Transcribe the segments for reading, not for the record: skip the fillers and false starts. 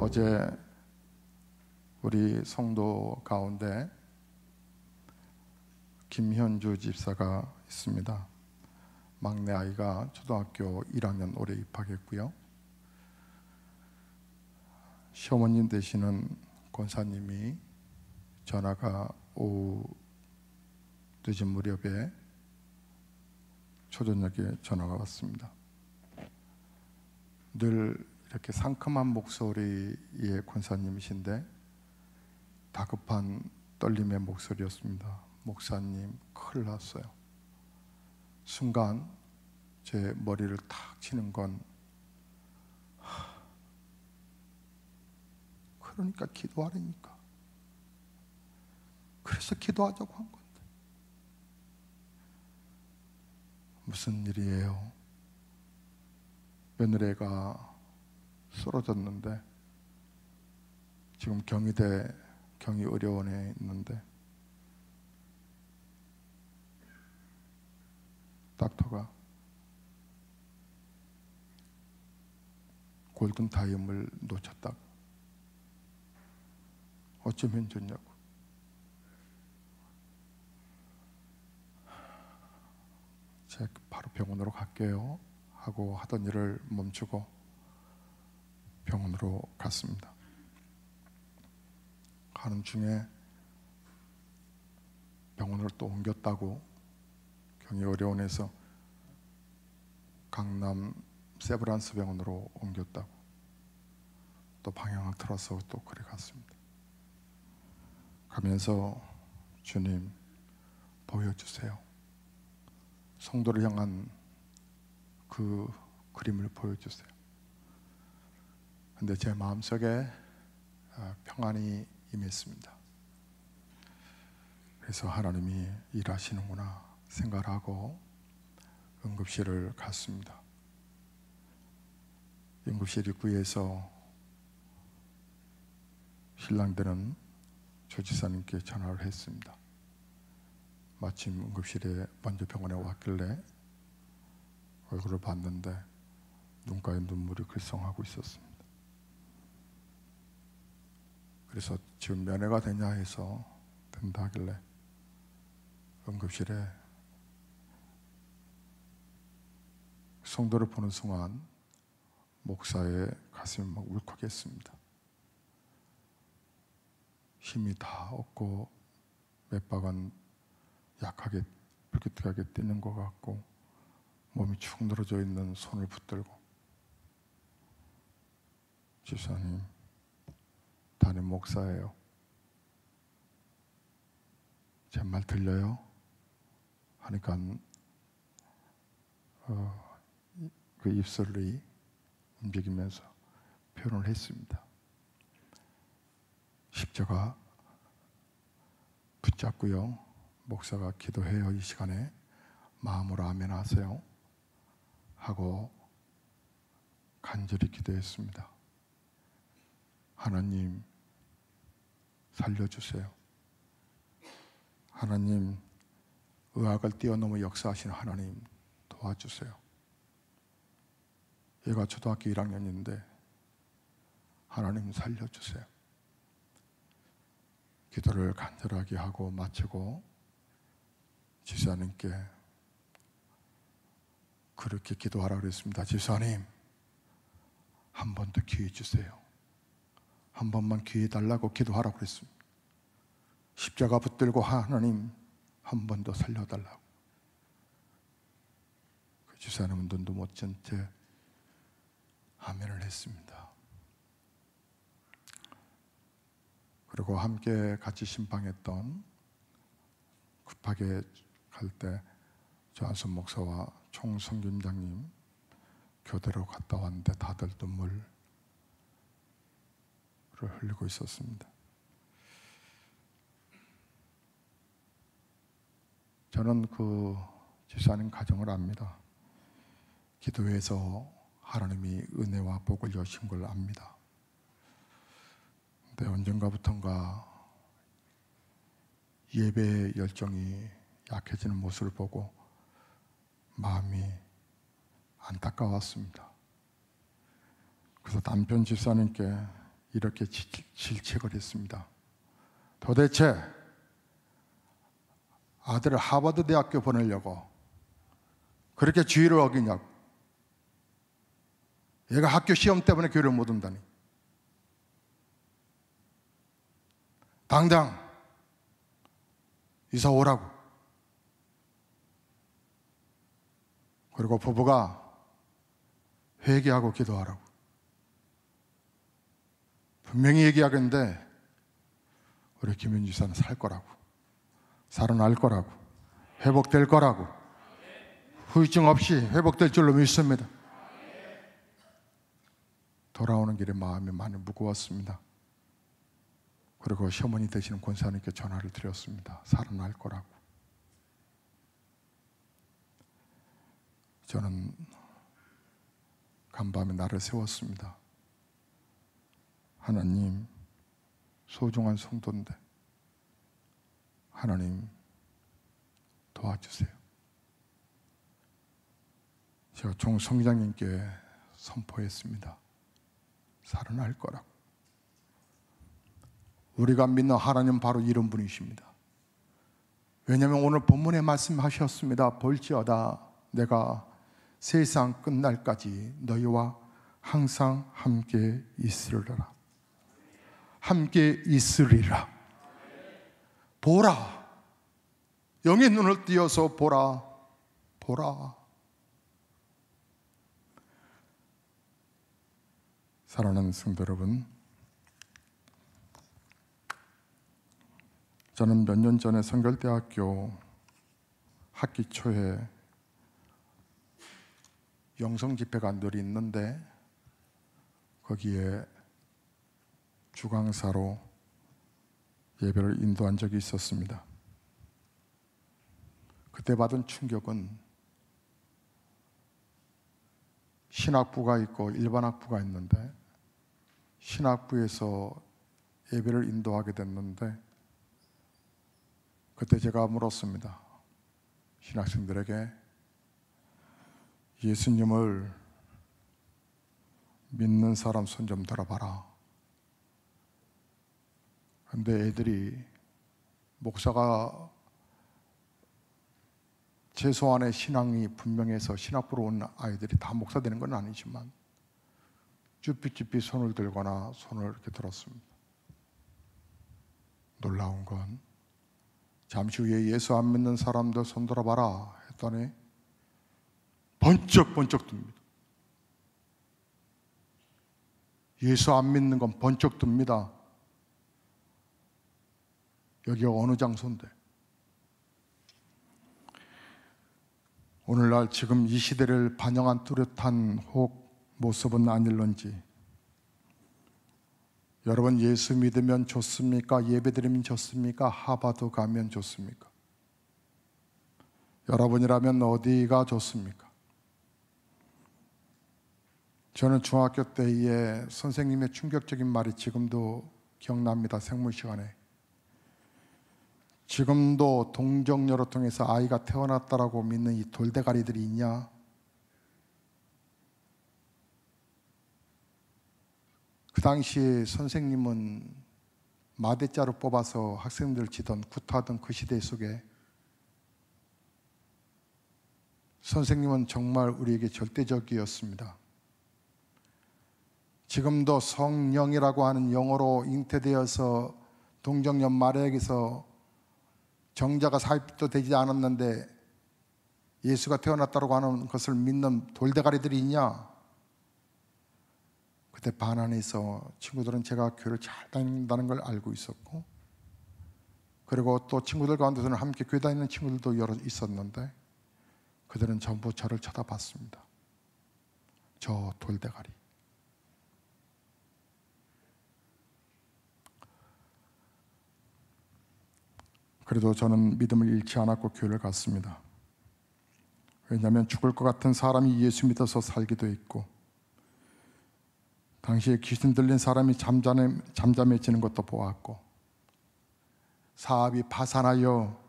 어제 우리 성도 가운데 김현주 집사가 있습니다. 막내 아이가 초등학교 1학년 올해 입학했고요. 시어머님 되시는 권사님이 전화가 오후 늦은 무렵에 초저녁에 전화가 왔습니다. 늘 이렇게 상큼한 목소리의 권사님이신데 다급한 떨림의 목소리였습니다. 목사님, 큰일 났어요. 순간 제 머리를 탁 치는 건 그러니까 기도하라니까. 그래서 기도하자고 한 건데. 무슨 일이에요? 며느리가 쓰러졌는데 지금 경희대 경희의료원에 있는데 닥터가 골든타임을 놓쳤다고. 어쩌면 좋냐고. 제가 바로 병원으로 갈게요 하고 하던 일을 멈추고 병원으로 갔습니다. 가는 중에 병원을 또 옮겼다고, 경희의료원에서 강남 세브란스 병원으로 옮겼다고, 또 방향을 틀어서 또 그래 갔습니다. 가면서 주님 보여주세요. 성도를 향한 그 그림을 보여주세요. 근데 제 마음속에 평안이 임했습니다. 그래서 하나님이 일하시는구나 생각을 하고 응급실을 갔습니다. 응급실 입구에서 신랑들은 조 지사님께 전화를 했습니다. 마침 응급실에 먼저 병원에 왔길래 얼굴을 봤는데 눈가에 눈물이 글썽하고 있었습니다. 그래서 지금 면회가 되냐 해서 된다 하길래 응급실에 성도를 보는 순간 목사의 가슴이 막 울컥했습니다. 힘이 다 없고 맥박은 약하게 불규칙하게 뛰는 것 같고 몸이 축 늘어져 있는 손을 붙들고, 집사님, 담임 목사예요. 제 말 들려요? 하니까 그 입술이 움직이면서 표현을 했습니다. 십자가 붙잡고요. 목사가 기도해요. 이 시간에 마음으로 아멘 하세요 하고 간절히 기도했습니다. 하나님 살려주세요. 하나님, 의학을 뛰어넘어 역사하시는 하나님 도와주세요. 얘가 초등학교 1학년인데 하나님 살려주세요. 기도를 간절하게 하고 마치고 지사님께 그렇게 기도하라고 그랬습니다. 지사님, 한 번 더 기회 주세요. 한 번만 기회 달라고 기도하라고 그랬습니다. 십자가 붙들고 하나님 한 번 더 살려달라고. 그 지사님은 눈도 못 뜬 채 아멘을 했습니다. 그리고 함께 같이 신방했던, 급하게 갈 때 조한선 목사와 총성김장님 교대로 갔다 왔는데 다들 눈물을 흘리고 있었습니다. 저는 그 집사님 가정을 압니다. 기도해서 하나님이 은혜와 복을 여신 걸 압니다. 근데 언젠가부턴가 예배의 열정이 약해지는 모습을 보고 마음이 안타까웠습니다. 그래서 남편 집사님께 이렇게 질책을 했습니다. 도대체 아들을 하버드 대학교 보내려고 그렇게 주의를 어기냐고. 얘가 학교 시험 때문에 교회를 못 온다니. 당장 이사 오라고. 그리고 부부가 회개하고 기도하라고. 분명히 얘기하겠는데 우리 김윤주 지사는 살 거라고, 살아날 거라고, 회복될 거라고, 후유증 없이 회복될 줄로 믿습니다. 돌아오는 길에 마음이 많이 무거웠습니다. 그리고 시어머니 되시는 권사님께 전화를 드렸습니다. 살아날 거라고. 저는 간밤에 나를 세웠습니다. 하나님, 소중한 성도인데 하나님 도와주세요. 제가 총성장님께 선포했습니다. 살아날 거라고. 우리가 믿는 하나님 바로 이런 분이십니다. 왜냐하면 오늘 본문에 말씀하셨습니다. 볼지어다 내가 세상 끝날까지 너희와 항상 함께 있으리라. 함께 있으리라. 보라. 영의 눈을 띄어서 보라. 보라. 사랑하는 성도 여러분, 저는 몇 년 전에 성결대학교 학기 초에 영성 집회가 늘 있는데 거기에 주강사로 예배를 인도한 적이 있었습니다. 그때 받은 충격은 신학부가 있고 일반학부가 있는데 신학부에서 예배를 인도하게 됐는데 그때 제가 물었습니다. 신학생들에게 예수님을 믿는 사람 손 좀 들어봐라. 근데 애들이 목사가 최소한의 신앙이 분명해서 신학부로 온 아이들이 다 목사 되는 건 아니지만 쭈삣쭈삣 손을 들거나 손을 이렇게 들었습니다. 놀라운 건 잠시 후에 예수 안 믿는 사람들 손 들어봐라 했더니 번쩍번쩍 듭니다. 예수 안 믿는 건 번쩍 듭니다. 여기가 어느 장소인데. 오늘날 지금 이 시대를 반영한 뚜렷한 혹 모습은 아닐런지. 여러분, 예수 믿으면 좋습니까? 예배드리면 좋습니까? 하버드 가면 좋습니까? 여러분이라면 어디가 좋습니까? 저는 중학교 때에 선생님의 충격적인 말이 지금도 기억납니다. 생물 시간에. 지금도 동정녀를 통해서 아이가 태어났다라고 믿는 이 돌대가리들이 있냐? 그 당시에 선생님은 마대자루 뽑아서 학생들을 치던 구타하던 그 시대 속에 선생님은 정말 우리에게 절대적이었습니다. 지금도 성령이라고 하는 영어로 잉태되어서 동정녀 마리아에게서 정자가 삽입도 되지 않았는데 예수가 태어났다고 하는 것을 믿는 돌대가리들이 있냐? 그때 반안에서 친구들은 제가 교회를 잘 다닌다는 걸 알고 있었고, 그리고 또 친구들 가운데서는 함께 교회 다니는 친구들도 여러 있었는데 그들은 전부 저를 쳐다봤습니다. 저 돌대가리. 그래도 저는 믿음을 잃지 않았고 교회를 갔습니다. 왜냐하면 죽을 것 같은 사람이 예수 믿어서 살기도 했고, 당시에 귀신 들린 사람이 잠잠해지는 것도 보았고, 사업이 파산하여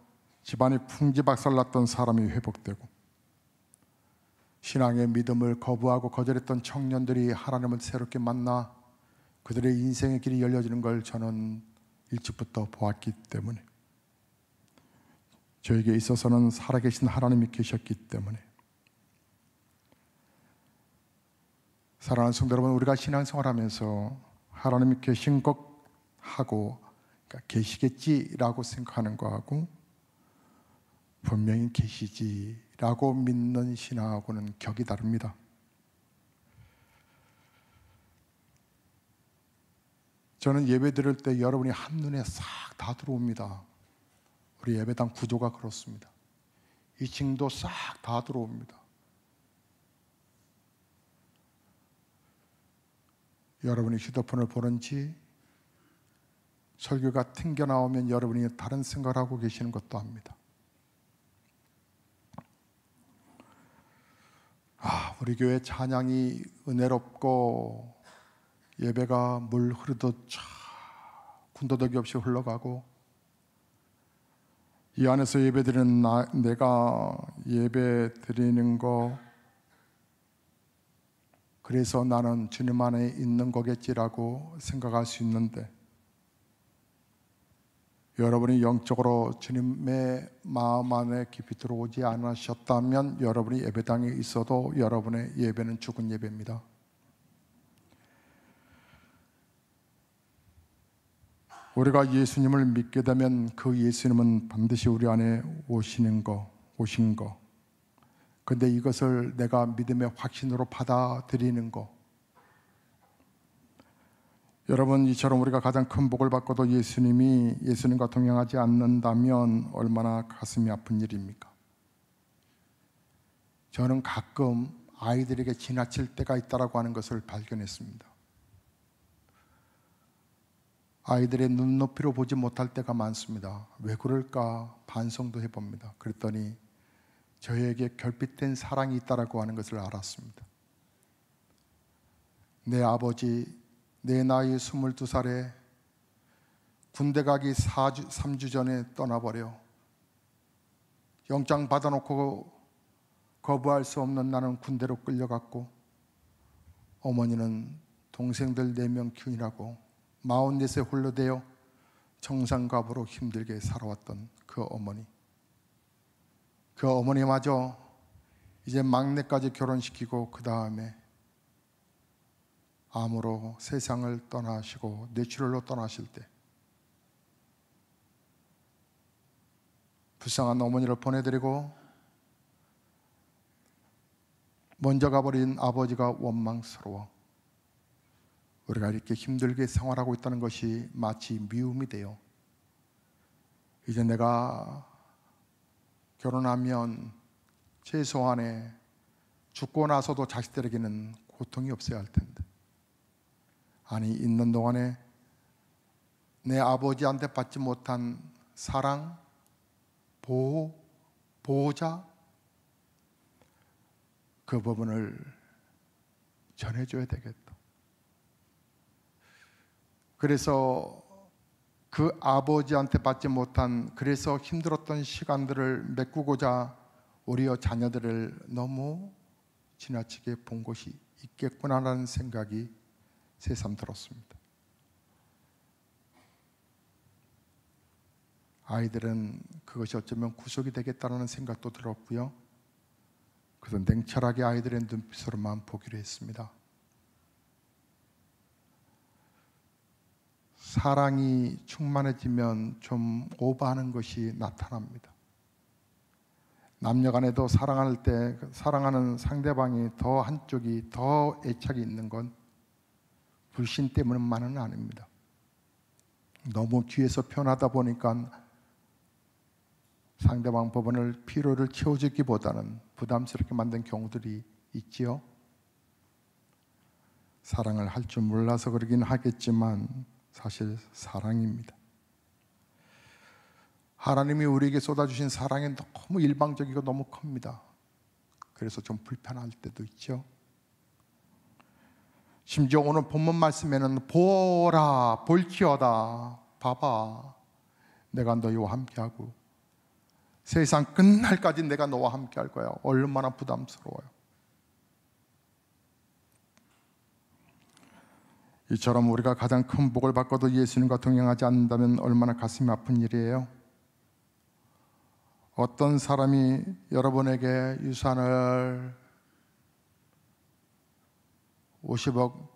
집안이 풍지박살났던 사람이 회복되고, 신앙의 믿음을 거부하고 거절했던 청년들이 하나님을 새롭게 만나 그들의 인생의 길이 열려지는 걸 저는 일찍부터 보았기 때문에, 저에게 있어서는 살아계신 하나님이 계셨기 때문에, 사랑하는 성도 여러분, 우리가 신앙생활하면서 하나님이 계신 것 하고, 그러니까 계시겠지라고 생각하는 거하고 분명히 계시지라고 믿는 신앙하고는 격이 다릅니다. 저는 예배 드릴 때 여러분이 한눈에 싹 다 들어옵니다. 우리 예배당 구조가 그렇습니다. 2층도 싹 다 들어옵니다. 여러분이 휴대폰을 보는지, 설교가 튕겨나오면 여러분이 다른 생각을 하고 계시는 것도 압니다. 우리 교회 찬양이 은혜롭고 예배가 물 흐르듯 쫙 군더더기 없이 흘러가고, 이 안에서 예배드리는 내가 예배 드리는 거, 그래서 나는 주님 안에 있는 거겠지라고 생각할 수 있는데, 여러분이 영적으로 주님의 마음 안에 깊이 들어오지 않으셨다면 여러분이 예배당에 있어도 여러분의 예배는 죽은 예배입니다. 우리가 예수님을 믿게 되면 그 예수님은 반드시 우리 안에 오신 거. 근데 이것을 내가 믿음의 확신으로 받아들이는 거. 여러분, 이처럼 우리가 가장 큰 복을 받고도 예수님과 동행하지 않는다면 얼마나 가슴이 아픈 일입니까? 저는 가끔 아이들에게 지나칠 때가 있다라고 하는 것을 발견했습니다. 아이들의 눈높이로 보지 못할 때가 많습니다. 왜 그럴까 반성도 해봅니다. 그랬더니 저에게 결핍된 사랑이 있다라고 하는 것을 알았습니다. 내 아버지, 내 나이 22살에 군대 가기 3주 전에 떠나버려 영장 받아놓고 거부할 수 없는 나는 군대로 끌려갔고, 어머니는 동생들 4명 키우느라고 44세 홀로 되어 청산갑으로 힘들게 살아왔던 그 어머니마저 이제 막내까지 결혼시키고 그 다음에 암으로 세상을 떠나시고 뇌출혈로 떠나실 때 불쌍한 어머니를 보내드리고 먼저 가버린 아버지가 원망스러워 우리가 이렇게 힘들게 생활하고 있다는 것이 마치 미움이 돼요. 이제 내가 결혼하면 최소한에 죽고 나서도 자식들에게는 고통이 없어야 할 텐데, 아니 있는 동안에 내 아버지한테 받지 못한 사랑, 보호자, 그 부분을 전해줘야 되겠다. 그래서 그 아버지한테 받지 못한, 그래서 힘들었던 시간들을 메꾸고자 우리 자녀들을 너무 지나치게 본 것이 있겠구나라는 생각이 새삼 들었습니다. 아이들은 그것이 어쩌면 구속이 되겠다는 생각도 들었고요. 그래서 냉철하게 아이들의 눈빛으로만 보기로 했습니다. 사랑이 충만해지면 좀 오버하는 것이 나타납니다. 남녀 간에도 사랑할 때 사랑하는 상대방이 더 한쪽이 더 애착이 있는 건 불신 때문만은 아닙니다. 너무 뒤에서 표현하다 보니까 상대방 부분을 피로를 채워주기보다는 부담스럽게 만든 경우들이 있지요. 사랑을 할 줄 몰라서 그러긴 하겠지만 사실 사랑입니다. 하나님이 우리에게 쏟아주신 사랑이 너무 일방적이고 너무 큽니다. 그래서 좀 불편할 때도 있죠. 심지어 오늘 본문 말씀에는 보라 볼지어다, 봐봐 내가 너희와 함께하고 세상 끝날까지 내가 너와 함께할 거야. 얼마나 부담스러워요. 이처럼 우리가 가장 큰 복을 받고도 예수님과 동행하지 않는다면 얼마나 가슴이 아픈 일이에요. 어떤 사람이 여러분에게 유산을 50억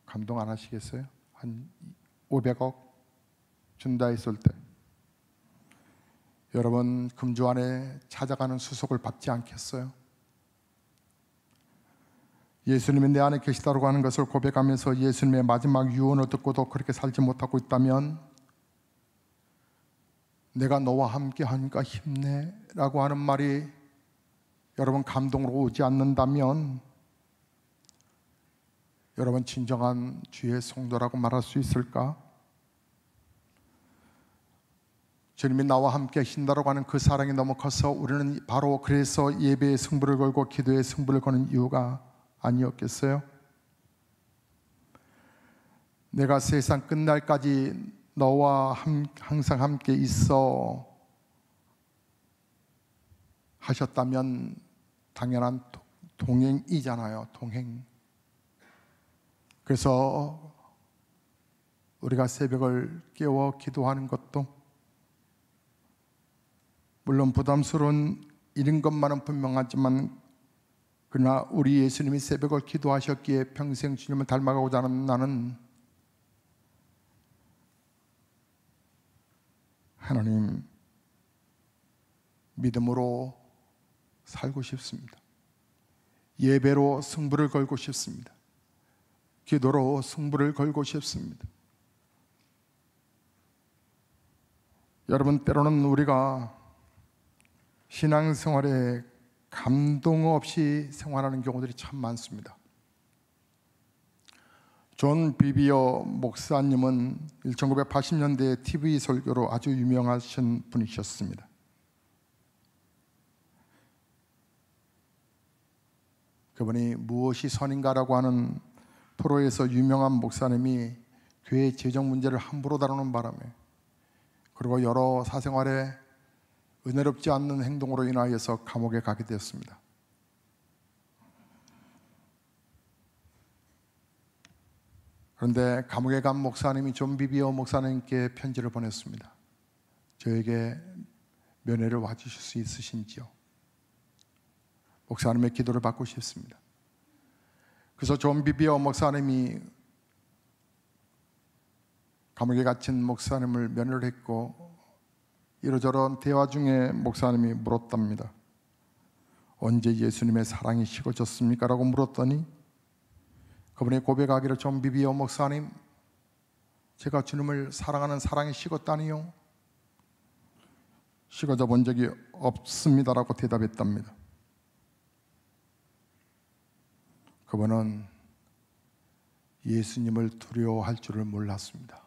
감동 안 하시겠어요? 한 500억 준다 했을 때 여러분 금주 안에 찾아가는 수속을 받지 않겠어요? 예수님이 내 안에 계시다고 하는 것을 고백하면서 예수님의 마지막 유언을 듣고도 그렇게 살지 못하고 있다면, 내가 너와 함께 하니까 힘내 라고 하는 말이 여러분 감동으로 오지 않는다면 여러분 진정한 주의 성도라고 말할 수 있을까? 주님이 나와 함께 하신다고 하는 그 사랑이 너무 커서 우리는 바로 그래서 예배의 승부를 걸고 기도의 승부를 거는 이유가 아니었겠어요? 내가 세상 끝날까지 너와 항상 함께 있어 하셨다면 당연한 동행이잖아요. 동행. 그래서 우리가 새벽을 깨워 기도하는 것도 물론 부담스러운 일인 것만은 분명하지만, 그러나 우리 예수님이 새벽을 기도하셨기에 평생 주님을 닮아가고자 하는 나는 하나님 믿음으로 살고 싶습니다. 예배로 승부를 걸고 싶습니다. 기도로 승부를 걸고 싶습니다. 여러분, 때로는 우리가 신앙생활에 감동 없이 생활하는 경우들이 참 많습니다. 존 비비어 목사님은 1980년대 TV 설교로 아주 유명하신 분이셨습니다. 그분이 무엇이 선인가라고 하는 프로에서 유명한 목사님이 교회 재정 문제를 함부로 다루는 바람에, 그리고 여러 사생활에 은혜롭지 않는 행동으로 인하여서 감옥에 가게 되었습니다. 그런데 감옥에 간 목사님이 존 비비어 목사님께 편지를 보냈습니다. 저에게 면회를 와주실 수 있으신지요? 목사님의 기도를 받고 싶습니다. 그래서 존 비비어 목사님이 감옥에 갇힌 목사님을 면회를 했고, 이러저런 대화 중에 목사님이 물었답니다. 언제 예수님의 사랑이 식어졌습니까? 라고 물었더니 그분이 고백하기를, 존 비비어 목사님, 제가 주님을 사랑하는 사랑이 식었다니요? 식어져 본 적이 없습니다 라고 대답했답니다. 그분은 예수님을 두려워할 줄을 몰랐습니다.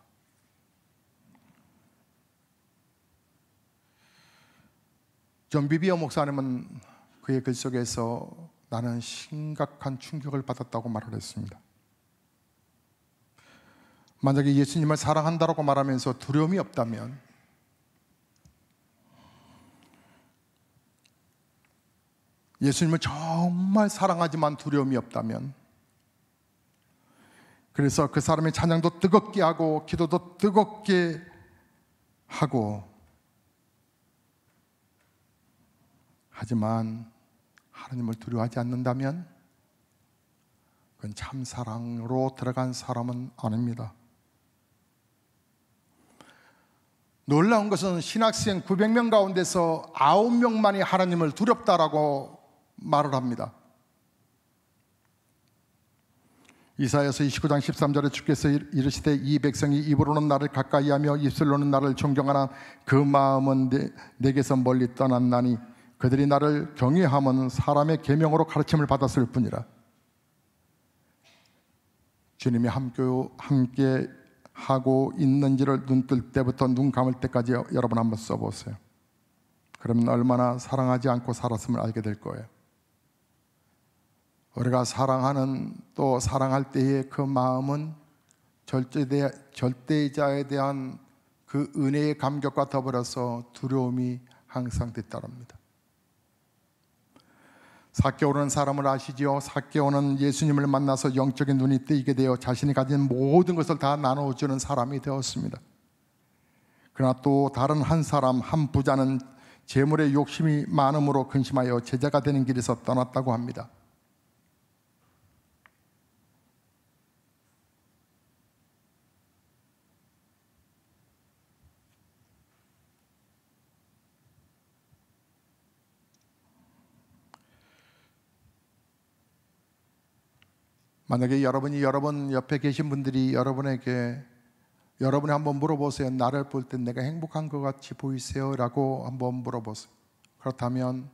존 비비어 목사님은 그의 글 속에서 나는 심각한 충격을 받았다고 말을 했습니다. 만약에 예수님을 사랑한다고 말하면서 두려움이 없다면, 예수님을 정말 사랑하지만 두려움이 없다면, 그래서 그 사람의 찬양도 뜨겁게 하고 기도도 뜨겁게 하고, 하지만 하나님을 두려워하지 않는다면 그건 참 사랑으로 들어간 사람은 아닙니다. 놀라운 것은 신학생 900명 가운데서 9명만이 하나님을 두렵다라고 말을 합니다. 이사야서 29장 13절에 주께서 이르시되 이 백성이 입으로는 나를 가까이하며 입술로는 나를 존경하나 그 마음은 내게서 멀리 떠났나니 그들이 나를 경외함은 사람의 계명으로 가르침을 받았을 뿐이라. 주님이 함께 하고 있는지를 눈 뜰 때부터 눈 감을 때까지 여러분 한번 써보세요. 그러면 얼마나 사랑하지 않고 살았음을 알게 될 거예요. 우리가 사랑하는, 또 사랑할 때의 그 마음은 절대자에 대한 그 은혜의 감격과 더불어서 두려움이 항상 뒤따릅니다. 삭개오라는 사람을 아시지요? 삭개오는 예수님을 만나서 영적인 눈이 뜨이게 되어 자신이 가진 모든 것을 다 나눠주는 사람이 되었습니다. 그러나 또 다른 한 사람, 한 부자는 재물에 욕심이 많음으로 근심하여 제자가 되는 길에서 떠났다고 합니다. 만약에 여러분 옆에 계신 분들이 여러분이 한번 물어보세요. 나를 볼 때 내가 행복한 것 같이 보이세요? 라고 한번 물어보세요. 그렇다면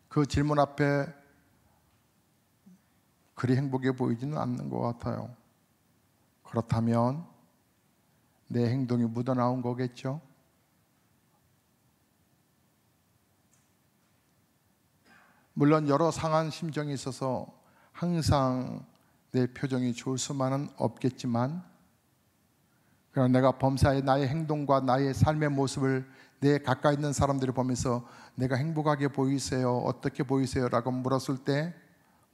그 질문 앞에 그리 행복해 보이지는 않는 것 같아요. 그렇다면 내 행동이 묻어나온 거겠죠? 물론 여러 상한 심정이 있어서 항상 내 표정이 좋을 수만은 없겠지만, 그러나 내가 범사에 나의 행동과 나의 삶의 모습을 내 가까이 있는 사람들이 보면서 내가 행복하게 보이세요? 어떻게 보이세요? 라고 물었을 때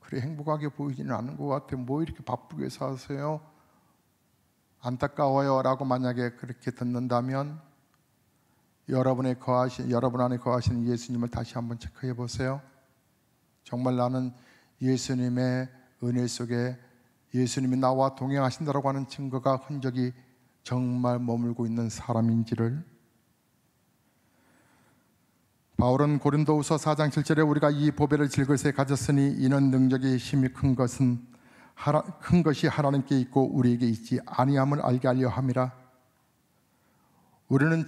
그래 행복하게 보이지는 않은 것 같아요. 뭐 이렇게 바쁘게 사세요? 안타까워요 라고 만약에 그렇게 듣는다면 여러분 안에 거하시는 예수님을 다시 한번 체크해 보세요. 정말 나는 예수님의 은혜 속에 예수님이 나와 동행하신다라고 하는 증거가 흔적이 정말 머물고 있는 사람인지를. 바울은 고린도후서 4장 7절에 우리가 이 보배를 질것에 가졌으니 이는 능력이 힘이 큰 것이 하나님께 있고 우리에게 있지 아니함을 알게 하려 함이라. 우리는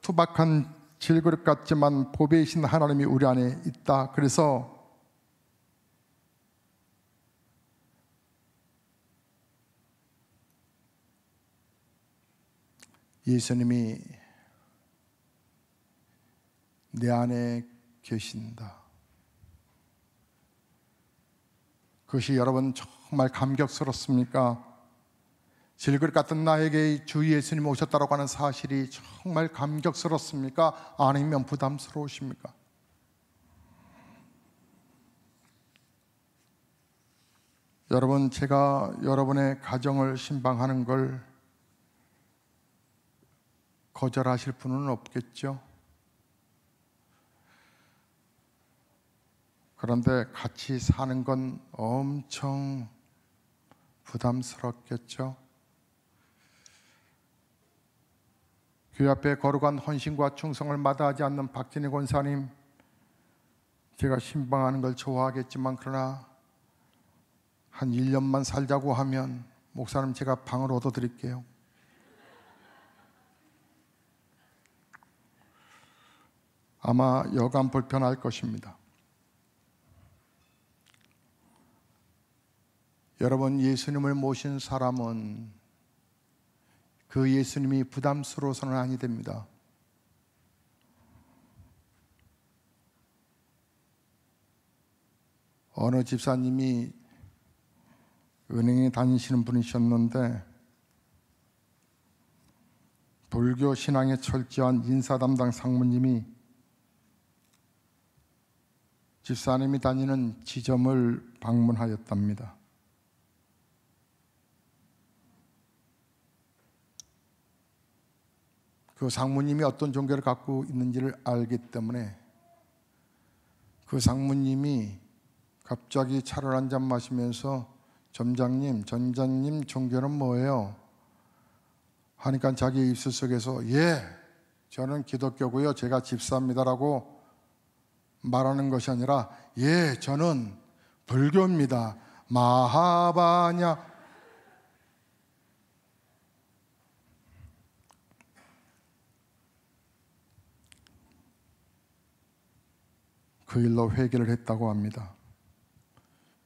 투박한 질그릇 같지만 보배이신 하나님이 우리 안에 있다. 그래서 예수님이 내 안에 계신다. 그것이 여러분 정말 감격스럽습니까? 질그릇 같은 나에게 주 예수님 오셨다고 하는 사실이 정말 감격스럽습니까? 아니면 부담스러우십니까? 여러분, 제가 여러분의 가정을 신방하는 걸 거절하실 분은 없겠죠? 그런데 같이 사는 건 엄청 부담스럽겠죠? 교회 앞에 거룩한 헌신과 충성을 마다하지 않는 박진희 권사님, 제가 신방하는 걸 좋아하겠지만 그러나 한 1년만 살자고 하면 목사님 제가 방을 얻어드릴게요. 아마 여간 불편할 것입니다. 여러분, 예수님을 모신 사람은 그 예수님이 부담스러워서는 아니 됩니다. 어느 집사님이 은행에 다니시는 분이셨는데 불교 신앙에 철저한 인사 담당 상무님이 집사님이 다니는 지점을 방문하였답니다. 그 상무님이 어떤 종교를 갖고 있는지를 알기 때문에 그 상무님이 갑자기 차를 한 잔 마시면서 전장님 종교는 뭐예요? 하니까 자기 입술 속에서 저는 기독교고요, 제가 집사입니다라고 말하는 것이 아니라 저는 불교입니다. 마하바냐. 그 일로 회개를 했다고 합니다.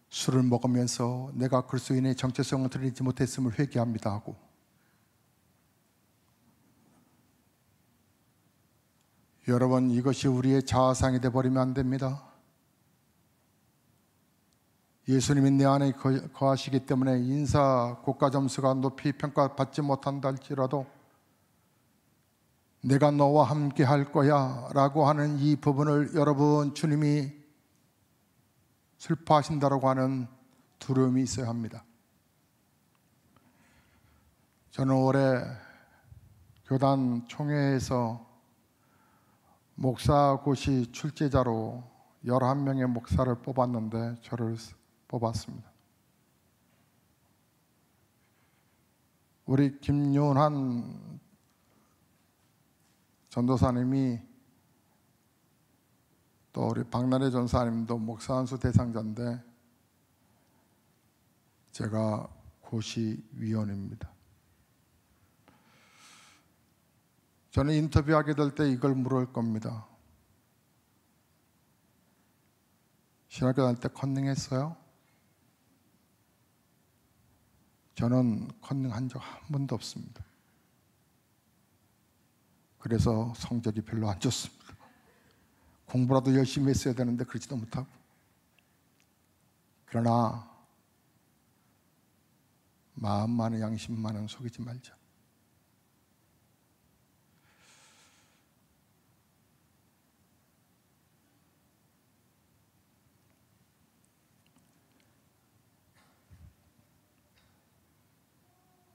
술을 먹으면서 내가 그리스도인의 정체성을 드러내지 못했음을 회개합니다 하고, 여러분, 이것이 우리의 자아상이 되어버리면 안 됩니다. 예수님이 내 안에 거하시기 때문에 인사 고가 점수가 높이 평가받지 못한다 할지라도 내가 너와 함께 할 거야 라고 하는 이 부분을 여러분, 주님이 슬퍼하신다라고 하는 두려움이 있어야 합니다. 저는 올해 교단 총회에서 목사고시 출제자로 11명의 목사를 뽑았는데 저를 뽑았습니다. 우리 김윤환 전도사님이 또 우리 박나래 전사님도 목사 안수 대상자인데 제가 고시위원입니다. 저는 인터뷰하게 될 때 이걸 물을 겁니다. 신학교 다닐 때 컨닝했어요? 저는 컨닝한 적 한 번도 없습니다. 그래서 성적이 별로 안 좋습니다. 공부라도 열심히 했어야 되는데 그러지도 못하고. 그러나 마음 많은 양심 많은 속이지 말자.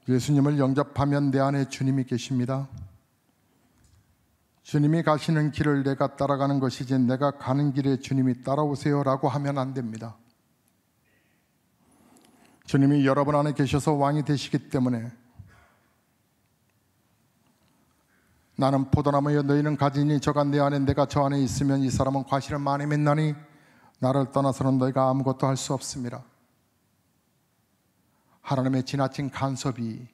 예수님을 영접하면 내 안에 주님이 계십니다. 주님이 가시는 길을 내가 따라가는 것이지 내가 가는 길에 주님이 따라오세요 라고 하면 안 됩니다. 주님이 여러분 안에 계셔서 왕이 되시기 때문에 나는 포도나무여 너희는 가지니 저가 내 안에 내가 저 안에 있으면 이 사람은 과실을 많이 맺나니 나를 떠나서는 너희가 아무것도 할 수 없습니다. 하나님의 지나친 간섭이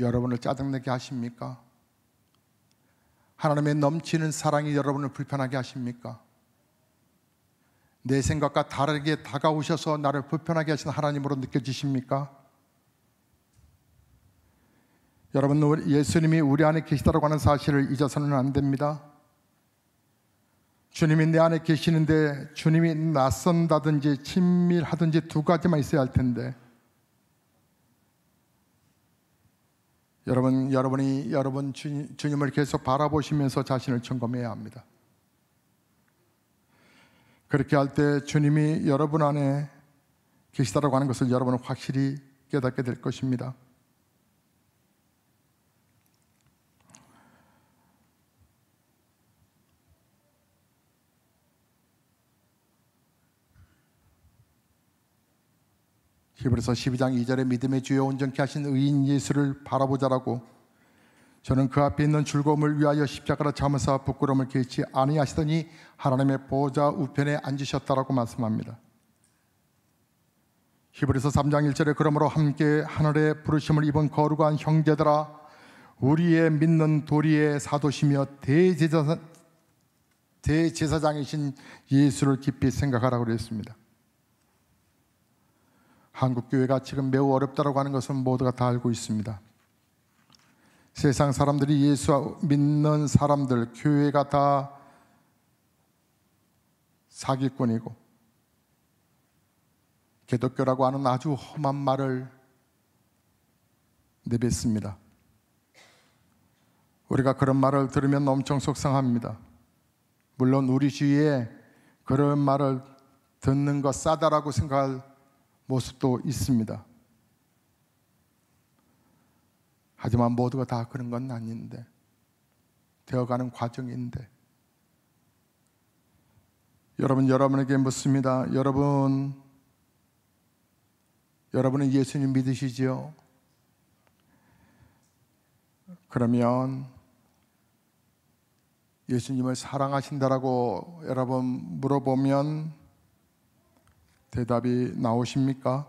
여러분을 짜증내게 하십니까? 하나님의 넘치는 사랑이 여러분을 불편하게 하십니까? 내 생각과 다르게 다가오셔서 나를 불편하게 하시는 하나님으로 느껴지십니까? 여러분, 예수님이 우리 안에 계시다고 하는 사실을 잊어서는 안 됩니다. 주님이 내 안에 계시는데 주님이 낯선다든지 친밀하든지 두 가지만 있어야 할 텐데 여러분이 주님을 계속 바라보시면서 자신을 점검해야 합니다. 그렇게 할 때 주님이 여러분 안에 계시다라고 하는 것을 여러분은 확실히 깨닫게 될 것입니다. 히브리서 12장 2절에 믿음의 주여 온전케 하신 의인 예수를 바라보자라고 저는 그 앞에 있는 즐거움을 위하여 십자가를 참으사 부끄러움을 개치 아니하시더니 하나님의 보좌 우편에 앉으셨다라고 말씀합니다. 히브리서 3장 1절에 그러므로 함께 하늘의 부르심을 입은 거룩한 형제들아 우리의 믿는 도리의 사도시며 대제사장이신 예수를 깊이 생각하라고 그랬습니다. 한국교회가 지금 매우 어렵다고 하는 것은 모두가 다 알고 있습니다. 세상 사람들이 예수 믿는 사람들, 교회가 다 사기꾼이고 기독교라고 하는 아주 험한 말을 내뱉습니다. 우리가 그런 말을 들으면 엄청 속상합니다. 물론 우리 주위에 그런 말을 듣는 것 싸다라고 생각할 모습도 있습니다. 하지만 모두가 다 그런 건 아닌데 되어가는 과정인데 여러분에게 묻습니다. 여러분은 예수님 믿으시지요? 그러면 예수님을 사랑하신다라고 여러분 물어보면 대답이 나오십니까?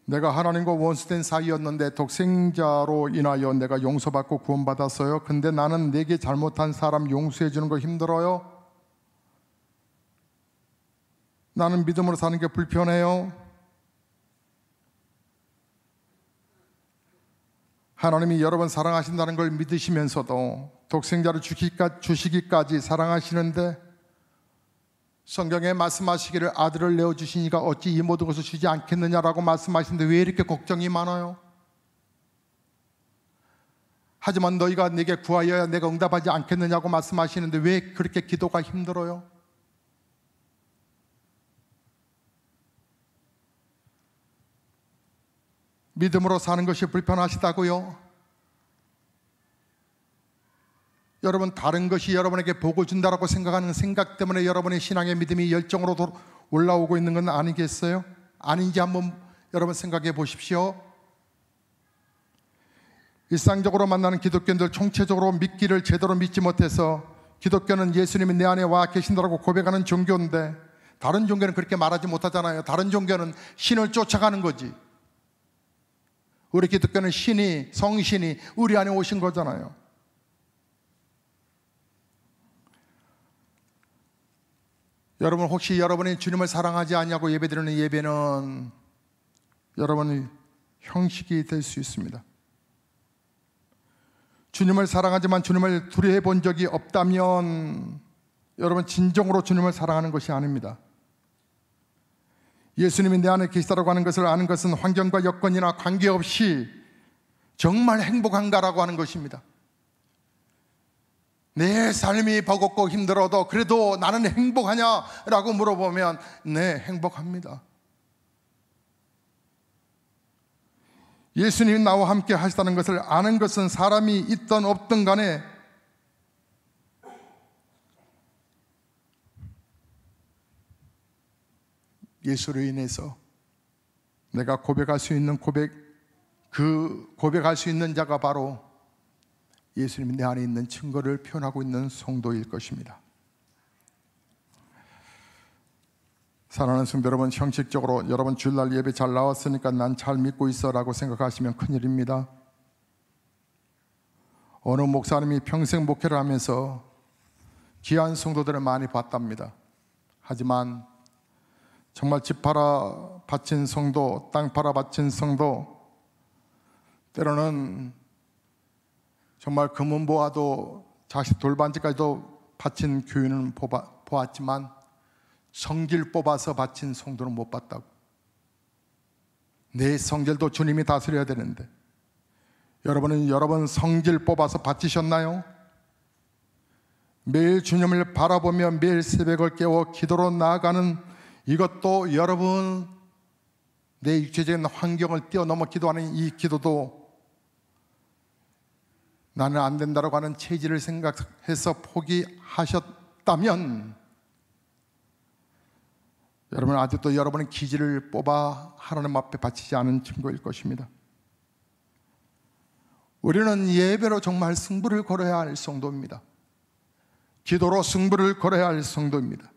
내가 하나님과 원수된 사이였는데 독생자로 인하여 내가 용서받고 구원받았어요. 근데 나는 내게 잘못한 사람 용서해 주는 거 힘들어요. 나는 믿음으로 사는 게 불편해요. 하나님이 여러분 사랑하신다는 걸 믿으시면서도 독생자를 주시기까지 사랑하시는데 성경에 말씀하시기를 아들을 내어주시니까 어찌 이 모든 것을 주지 않겠느냐라고 말씀하시는데 왜 이렇게 걱정이 많아요? 하지만 너희가 내게 구하여야 내가 응답하지 않겠느냐고 말씀하시는데 왜 그렇게 기도가 힘들어요? 믿음으로 사는 것이 불편하시다고요? 여러분, 다른 것이 여러분에게 복을 준다라고 생각하는 생각 때문에 여러분의 신앙의 믿음이 열정으로 올라오고 있는 건 아니겠어요? 아닌지 한번 여러분 생각해 보십시오. 일상적으로 만나는 기독교인들 총체적으로 믿기를 제대로 믿지 못해서 기독교는 예수님이 내 안에 와 계신다라고 고백하는 종교인데, 다른 종교는 그렇게 말하지 못하잖아요. 다른 종교는 신을 쫓아가는 거지. 우리 기독교는 신이, 성신이 우리 안에 오신 거잖아요. 여러분, 혹시 여러분이 주님을 사랑하지 않냐고 예배드리는 예배는 여러분의 형식이 될 수 있습니다. 주님을 사랑하지만 주님을 두려워해 본 적이 없다면 여러분, 진정으로 주님을 사랑하는 것이 아닙니다. 예수님이 내 안에 계시다라고 하는 것을 아는 것은 환경과 여건이나 관계없이 정말 행복한가라고 하는 것입니다. 내 삶이 버겁고 힘들어도 그래도 나는 행복하냐라고 물어보면 네, 행복합니다. 예수님이 나와 함께 하시다는 것을 아는 것은 사람이 있든 없든 간에 예수로 인해서 내가 고백할 수 있는 고백할 수 있는 자가 바로 예수님이 내 안에 있는 증거를 표현하고 있는 성도일 것입니다. 사랑하는 성도 여러분, 형식적으로 여러분 주일날 예배 잘 나왔으니까 난 잘 믿고 있어 라고 생각하시면 큰일입니다. 어느 목사님이 평생 목회를 하면서 귀한 성도들을 많이 봤답니다. 하지만 정말 집 팔아 바친 성도, 땅 팔아 바친 성도, 때로는 정말 금은 보아도 자식 돌반지까지도 바친 교인은 보았지만 성질 뽑아서 바친 성도는 못 봤다고. 내 성질도 주님이 다스려야 되는데 여러분은 여러분 성질 뽑아서 바치셨나요? 매일 주님을 바라보며 매일 새벽을 깨워 기도로 나아가는 이것도, 여러분 내 육체적인 환경을 뛰어넘어 기도하는 이 기도도 나는 안 된다고 하는 체질을 생각해서 포기하셨다면 여러분 아직도 여러분의 기질을 뽑아 하나님 앞에 바치지 않은 증거일 것입니다. 우리는 예배로 정말 승부를 걸어야 할 성도입니다. 기도로 승부를 걸어야 할 성도입니다.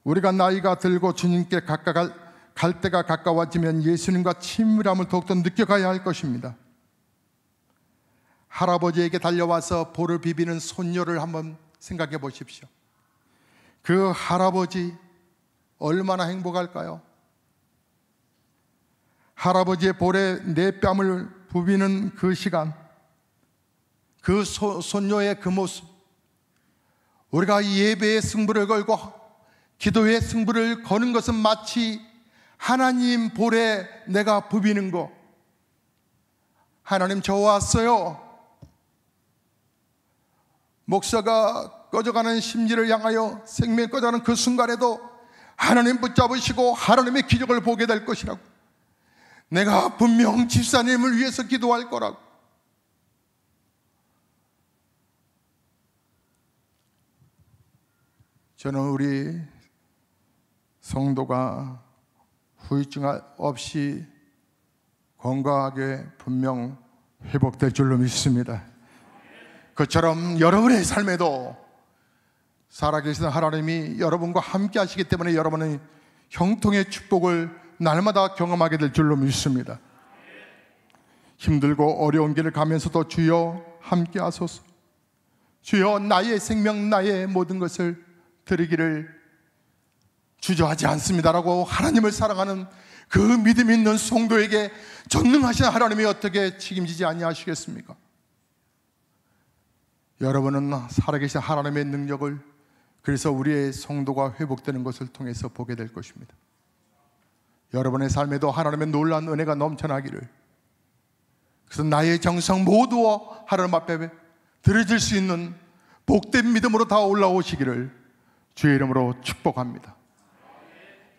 우리가 나이가 들고 주님께 갈 때가 가까워지면 예수님과 친밀함을 더욱더 느껴가야 할 것입니다. 할아버지에게 달려와서 볼을 비비는 손녀를 한번 생각해 보십시오. 그 할아버지 얼마나 행복할까요? 할아버지의 볼에 내 뺨을 부비는 그 시간, 그 손녀의 그 모습, 우리가 예배의 승부를 걸고 기도의 승부를 거는 것은 마치 하나님 볼에 내가 부비는 거. 하나님 저 왔어요. 목사가 꺼져가는 심지를 향하여 생명이 꺼져가는 그 순간에도 하나님 붙잡으시고 하나님의 기적을 보게 될 것이라고. 내가 분명 집사님을 위해서 기도할 거라고. 저는 우리 성도가 후유증 없이 건강하게 분명 회복될 줄로 믿습니다. 그처럼 여러분의 삶에도 살아계신 하나님이 여러분과 함께 하시기 때문에 여러분의 형통의 축복을 날마다 경험하게 될 줄로 믿습니다. 힘들고 어려운 길을 가면서도 주여 함께 하소서. 주여 나의 생명, 나의 모든 것을 드리기를 주저하지 않습니다라고 하나님을 사랑하는 그 믿음 있는 성도에게 전능하신 하나님이 어떻게 책임지지 아니하시겠습니까? 여러분은 살아계신 하나님의 능력을, 그래서 우리의 성도가 회복되는 것을 통해서 보게 될 것입니다. 여러분의 삶에도 하나님의 놀라운 은혜가 넘쳐나기를, 그래서 나의 정성 모두 하나님 앞에 드려질 수 있는 복된 믿음으로 다 올라오시기를 주의 이름으로 축복합니다.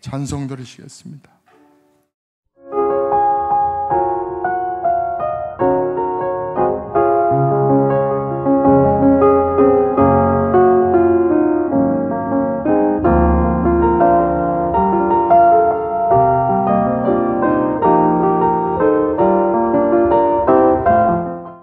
찬송 드리시겠습니다.